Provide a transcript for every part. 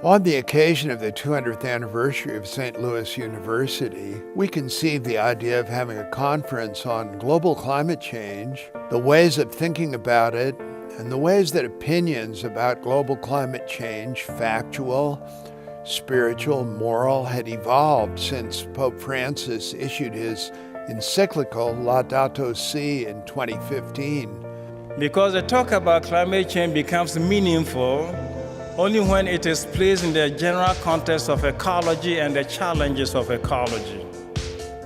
On the occasion of the 200th anniversary of St. Louis University, we conceived the idea of having a conference on global climate change, the ways of thinking about it, and the ways that opinions about global climate change, factual, spiritual, moral, had evolved since Pope Francis issued his encyclical Laudato Si in 2015. Because the talk about climate change becomes meaningful only when it is placed in the general context of ecology and the challenges of ecology.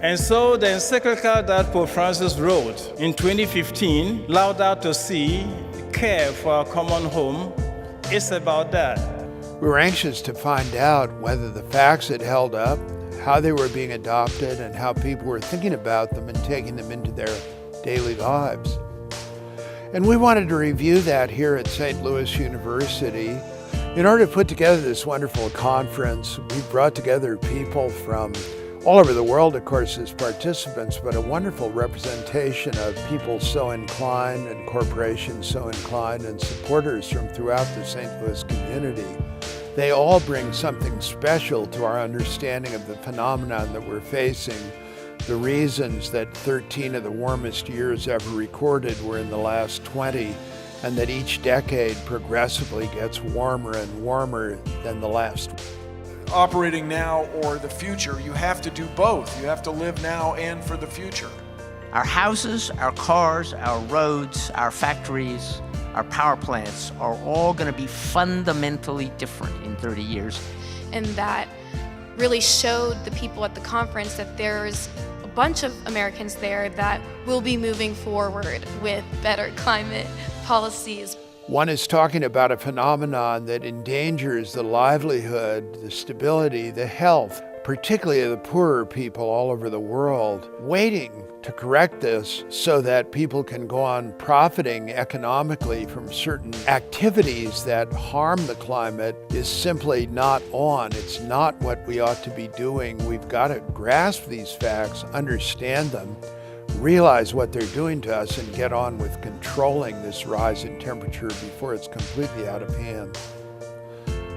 And so the encyclical that Pope Francis wrote in 2015, Laudato Si, Care for a Common Home, is about that. We were anxious to find out whether the facts had held up, how they were being adopted, and how people were thinking about them and taking them into their daily lives. And we wanted to review that here at St. Louis University. In order to put together this wonderful conference, we brought together people from all over the world, of course, as participants, but a wonderful representation of people so inclined and corporations so inclined and supporters from throughout the St. Louis community. They all bring something special to our understanding of the phenomenon that we're facing. The reasons that 13 of the warmest years ever recorded were in the last 20, and that each decade progressively gets warmer and warmer than the last. Operating now or the future, you have to do both. You have to live now and for the future. Our houses, our cars, our roads, our factories, our power plants are all going to be fundamentally different in 30 years. And that really showed the people at the conference that there's a bunch of Americans there that will be moving forward with better climate policies. One is talking about a phenomenon that endangers the livelihood, the stability, the health, particularly of the poorer people all over the world, waiting to correct this so that people can go on profiting economically from certain activities that harm the climate is simply not on. It's not what we ought to be doing. We've got to grasp these facts, understand them, realize what they're doing to us, and get on with controlling this rise in temperature before it's completely out of hand.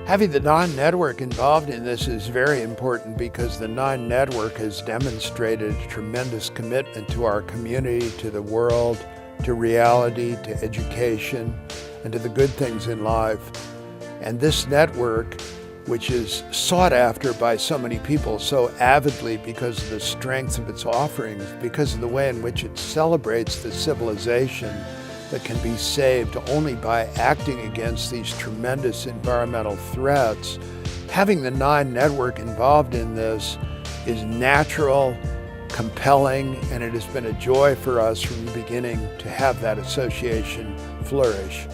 Having the Nine Network involved in this is very important because the Nine Network has demonstrated a tremendous commitment to our community, to the world, to reality, to education, and to the good things in life. And this network, which is sought after by so many people so avidly because of the strength of its offerings, because of the way in which it celebrates the civilization that can be saved only by acting against these tremendous environmental threats. Having the Nine Network involved in this is natural, compelling, and it has been a joy for us from the beginning to have that association flourish.